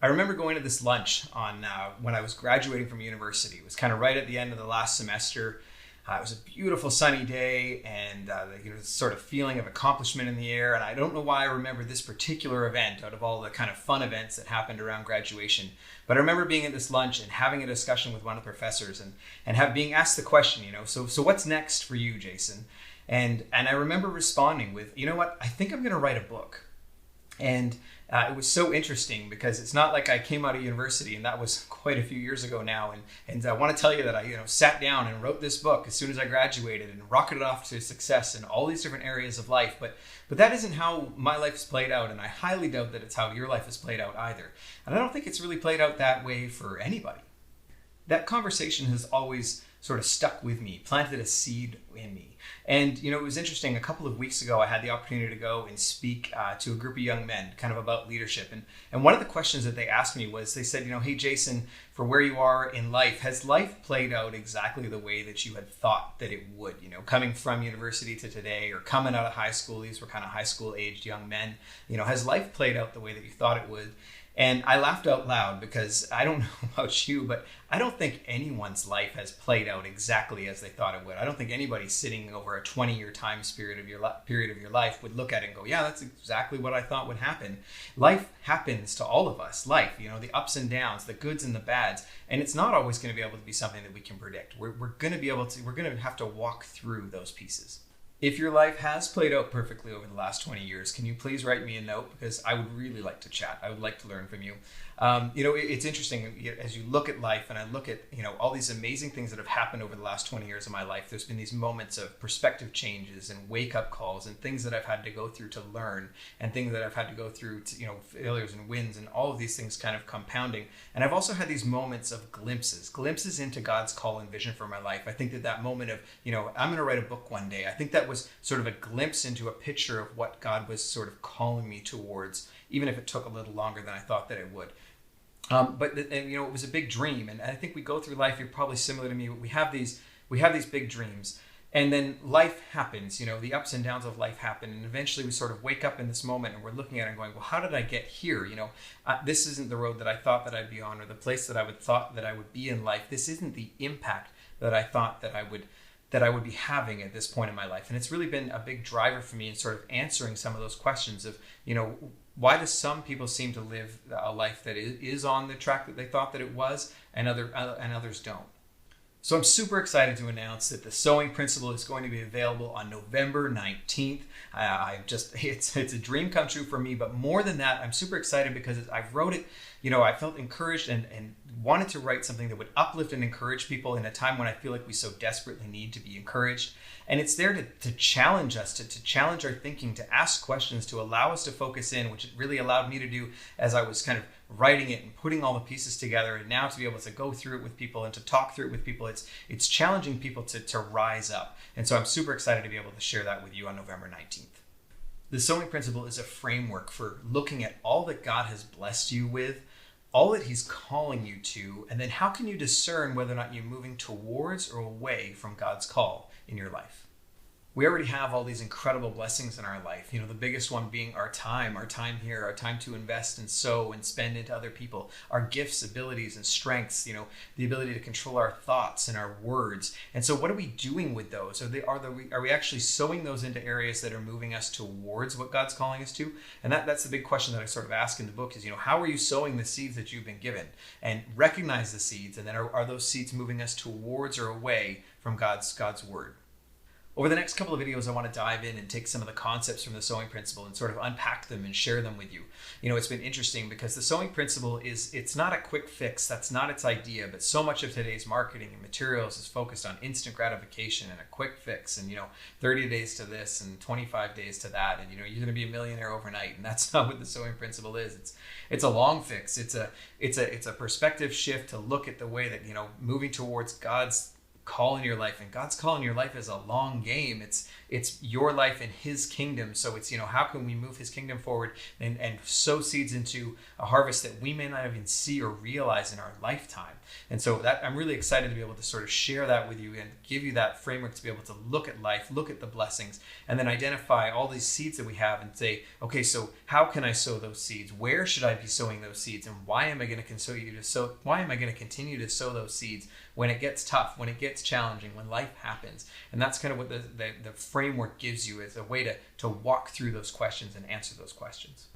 I remember going to this lunch on when I was graduating from university. It was kind of right at the end of the last semester. It was a beautiful sunny day, and this sort of feeling of accomplishment in the air. And I don't know why I remember this particular event out of all the kind of fun events that happened around graduation. But I remember being at this lunch and having a discussion with one of the professors, and being asked the question, so what's next for you, Jason? And I remember responding with, you know what, I think I'm going to write a book. And it was so interesting because it's not like I came out of university, and that was quite a few years ago now. And I want to tell you that I sat down and wrote this book as soon as I graduated and rocketed off to success in all these different areas of life. But that isn't how my life has played out, and I highly doubt that it's how your life has played out either. And I don't think it's really played out that way for anybody. That conversation has always sort of stuck with me, planted a seed in me. And, it was interesting. A couple of weeks ago, I had the opportunity to go and speak to a group of young men kind of about leadership. And one of the questions that they asked me was, they said, hey, Jason, for where you are in life, has life played out exactly the way that you had thought that it would? Coming from university to today, or coming out of high school, these were kind of high school aged young men. Has life played out the way that you thought it would? And I laughed out loud because I don't know about you, but I don't think anyone's life has played out exactly as they thought it would. I don't think anybody sitting over a 20-year time period of your life would look at it and go, yeah, that's exactly what I thought would happen. Life happens to all of us. Life, the ups and downs, the goods and the bads. And it's not always going to be able to be something that we can predict. We're going to have to walk through those pieces. If your life has played out perfectly over the last 20 years, can you please write me a note? Because I would really like to chat. I would like to learn from you. It's interesting as you look at life, and I look at, all these amazing things that have happened over the last 20 years of my life. There's been these moments of perspective changes and wake up calls and things that I've had to go through to learn, and things that I've had to go through to, failures and wins, and all of these things kind of compounding. And I've also had these moments of glimpses into God's call and vision for my life. I think that moment of, I'm going to write a book one day. I think that was sort of a glimpse into a picture of what God was sort of calling me towards, even if it took a little longer than I thought that it would. It was a big dream, and I think we go through life. You're probably similar to me. We have these big dreams, and then life happens. The ups and downs of life happen, and eventually we sort of wake up in this moment, and we're looking at it and going, "Well, how did I get here? This isn't the road that I thought that I'd be on, or the place that I thought that I would be in life. This isn't the impact that I thought that I would be having at this point in my life." And it's really been a big driver for me in sort of answering some of those questions of, why do some people seem to live a life that is on the track that they thought that it was, and others don't? So I'm super excited to announce that the Sowing Principle is going to be available on November 19th. It's a dream come true for me, but more than that, I'm super excited because I wrote it, I felt encouraged and wanted to write something that would uplift and encourage people in a time when I feel like we so desperately need to be encouraged. And it's there to challenge us, to challenge our thinking, to ask questions, to allow us to focus in, which it really allowed me to do as I was kind of writing it and putting all the pieces together. And now to be able to go through it with people and to talk through it with people, it's challenging people to rise up. And so I'm super excited to be able to share that with you on November 19th. The Sowing Principle is a framework for looking at all that God has blessed you with, all that he's calling you to, and then how can you discern whether or not you're moving towards or away from God's call in your life. We already have all these incredible blessings in our life. The biggest one being our time here, our time to invest and sow and spend into other people, our gifts, abilities, and strengths, the ability to control our thoughts and our words. And so what are we doing with those? Are we actually sowing those into areas that are moving us towards what God's calling us to? And that's the big question that I sort of ask in the book is, how are you sowing the seeds that you've been given? And recognize the seeds, and then are those seeds moving us towards or away from God's word? Over the next couple of videos, I want to dive in and take some of the concepts from the Sowing Principle and sort of unpack them and share them with you. It's been interesting because the Sowing Principle it's not a quick fix. That's not its idea, but so much of today's marketing and materials is focused on instant gratification and a quick fix and, 30 days to this and 25 days to that. And, you're going to be a millionaire overnight. And that's not what the Sowing Principle is. It's a long fix. It's a perspective shift to look at the way that, moving towards God's call in your life, and God's call in your life is a long game. It's your life in his kingdom. So it's, how can we move his kingdom forward and sow seeds into a harvest that we may not even see or realize in our lifetime. And so that I'm really excited to be able to sort of share that with you and give you that framework to be able to look at life, look at the blessings, and then identify all these seeds that we have and say, okay, so how can I sow those seeds? Where should I be sowing those seeds? And why am I going to continue to sow those seeds when it gets tough, when it gets challenging, when life happens? And that's kind of what the framework gives you, as a way to walk through those questions and answer those questions.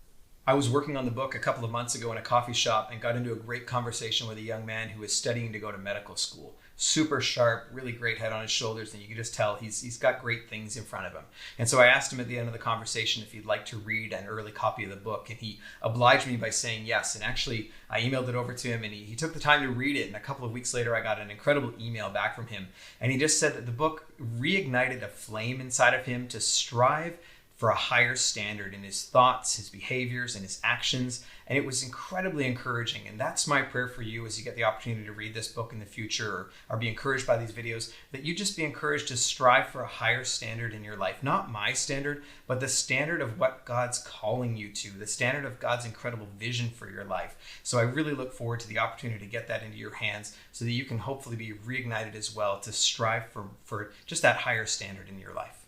I was working on the book a couple of months ago in a coffee shop and got into a great conversation with a young man who is studying to go to medical school. Super sharp, really great head on his shoulders, and you can just tell he's got great things in front of him. And so I asked him at the end of the conversation if he'd like to read an early copy of the book, and he obliged me by saying yes. And actually, I emailed it over to him, and he took the time to read it. And a couple of weeks later, I got an incredible email back from him. And he just said that the book reignited a flame inside of him to strive for a higher standard in his thoughts, his behaviors, and his actions. And it was incredibly encouraging. And that's my prayer for you as you get the opportunity to read this book in the future, or be encouraged by these videos, that you just be encouraged to strive for a higher standard in your life. Not my standard, but the standard of what God's calling you to, the standard of God's incredible vision for your life. So I really look forward to the opportunity to get that into your hands so that you can hopefully be reignited as well to strive for just that higher standard in your life.